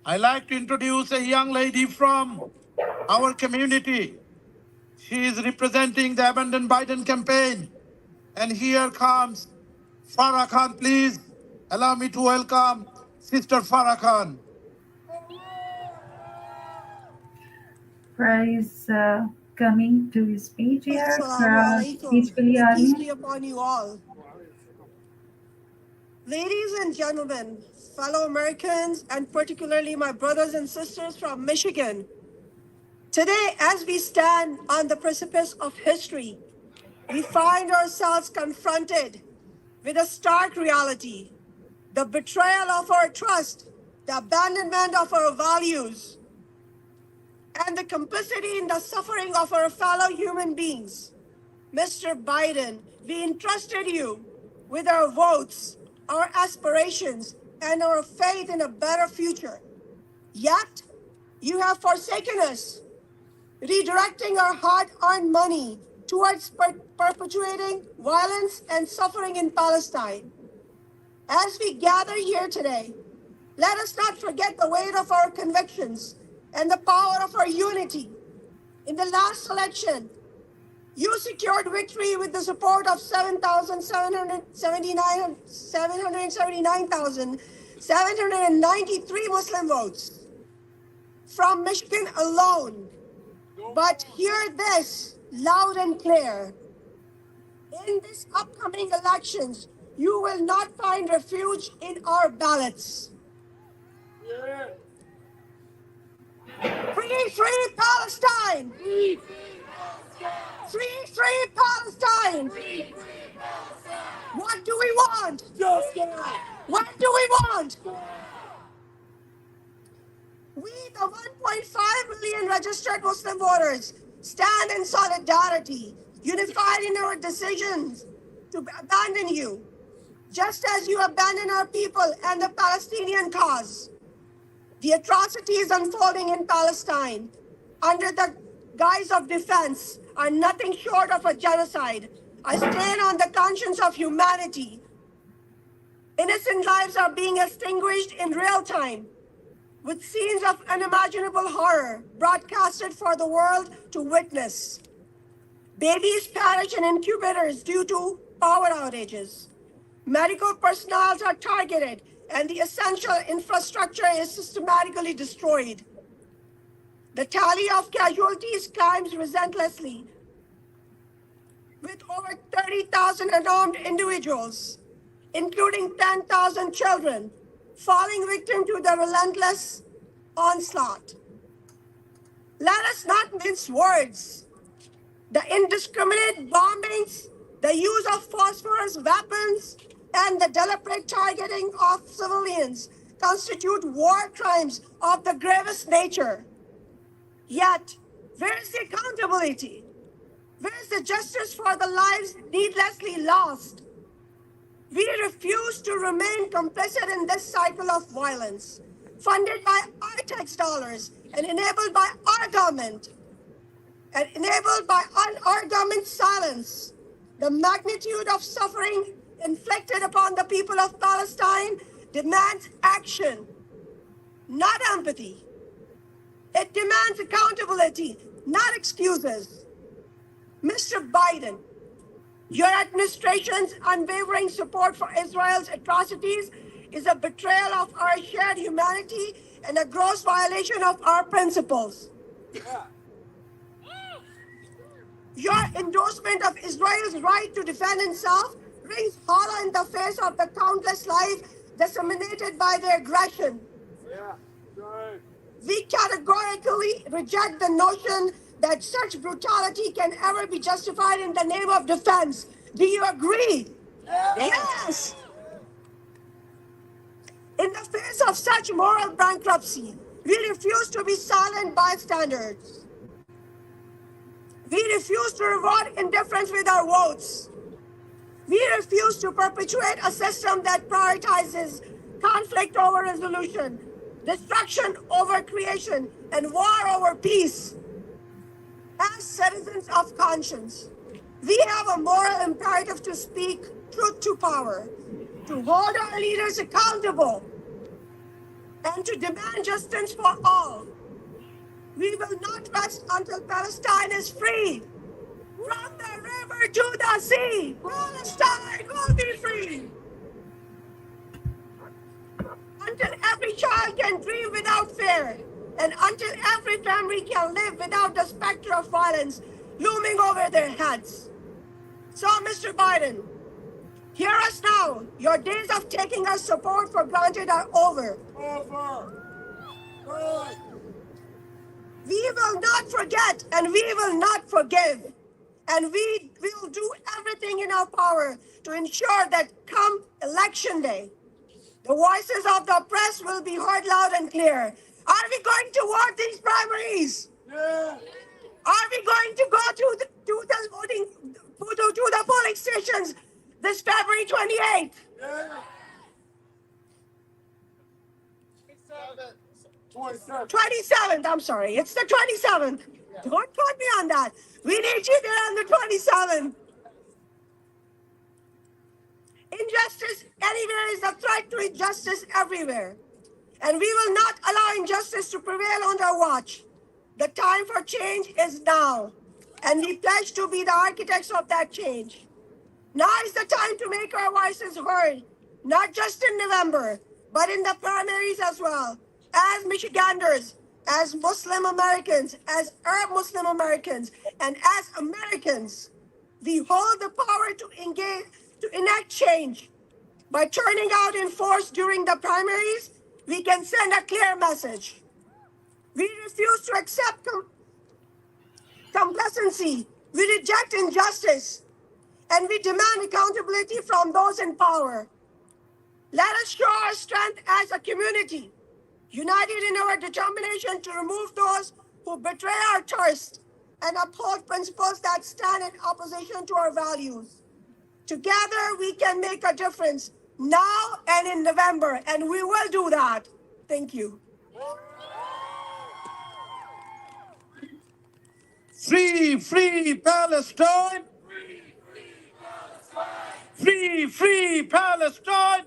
I'd like to introduce a young lady from our community. She is representing the Abandon Biden campaign. And here comes Farah Khan. Please allow me to welcome Sister Farah Khan. Farah is coming to his speech here. Assalamu Farah, alaikum. peacefully May peace army. be upon you all. Ladies and gentlemen, fellow Americans, and particularly my brothers and sisters from Michigan, today, as we stand on the precipice of history, we find ourselves confronted with a stark reality: the betrayal of our trust, the abandonment of our values, and the complicity in the suffering of our fellow human beings. Mr. Biden, we entrusted you with our votes, our aspirations, and our faith in a better future. Yet, you have forsaken us, redirecting our hard-earned money towards perpetuating violence and suffering in Palestine. As we gather here today, let us not forget the weight of our convictions and the power of our unity. In the last election, you secured victory with the support of 779,793 Muslim votes from Michigan alone. But hear this loud and clear. In these upcoming elections, you will not find refuge in our ballots. Free, free Palestine! Free, free Palestine! What do we want? What do we want? We, the 1.5 million registered Muslim voters, stand in solidarity, unified in our decisions to abandon you, just as you abandon our people and the Palestinian cause. The atrocities unfolding in Palestine under the guise of defense are nothing short of a genocide, a stain on the conscience of humanity. Innocent lives are being extinguished in real time, with scenes of unimaginable horror broadcasted for the world to witness. Babies perish in incubators due to power outages. Medical personnel are targeted, and the essential infrastructure is systematically destroyed. The tally of casualties climbs relentlessly, with over 30,000 unarmed individuals, including 10,000 children, falling victim to the relentless onslaught. Let us not mince words. The indiscriminate bombings, the use of phosphorus weapons, and the deliberate targeting of civilians constitute war crimes of the gravest nature. Yet, where is the accountability? Where is the justice for the lives needlessly lost? We refuse to remain complicit in this cycle of violence, funded by our tax dollars and enabled by our government, and enabled by our government's silence. The magnitude of suffering inflicted upon the people of Palestine demands action, not empathy. It demands accountability, not excuses. Mr. Biden, your administration's unwavering support for Israel's atrocities is a betrayal of our shared humanity and a gross violation of our principles. Your endorsement of Israel's right to defend itself rings hollow in the face of the countless lives disseminated by their aggression. We categorically reject the notion that such brutality can ever be justified in the name of defense. Do you agree? Yes. In the face of such moral bankruptcy, we refuse to be silent bystanders. We refuse to reward indifference with our votes. We refuse to perpetuate a system that prioritizes conflict over resolution, destruction over creation, and war over peace. As citizens of conscience, we have a moral imperative to speak truth to power, to hold our leaders accountable, and to demand justice for all. We will not rest until Palestine is free. From the river to the sea, Palestine will be free. Until every child can dream without fear, and until every family can live without the specter of violence looming over their heads. So, Mr. Biden, hear us now. Your days of taking our support for granted are over. We will not forget and we will not forgive. And we will do everything in our power to ensure that come election day, the voices of the oppressed will be heard loud and clear. Are we going to ward these primaries? Yeah. Are we going to go to the voting to the polling stations this February 28th? Yeah. 27th, I'm sorry. It's the 27th. Don't quote me on that. We need you there on the 27th. Injustice anywhere is a threat to injustice everywhere. And we will not allow injustice to prevail on our watch. The time for change is now. And we pledge to be the architects of that change. Now is the time to make our voices heard, not just in November, but in the primaries as well. As Michiganders, as Muslim Americans, as Arab Muslim Americans, and as Americans, we hold the power to engage, to enact change. By turning out in force during the primaries, we can send a clear message. We refuse to accept complacency. We reject injustice. And we demand accountability from those in power. Let us show our strength as a community, united in our determination to remove those who betray our trust and uphold principles that stand in opposition to our values. Together, we can make a difference now and in November, and we will do that. Thank you. Free, free Palestine! Free, free Palestine!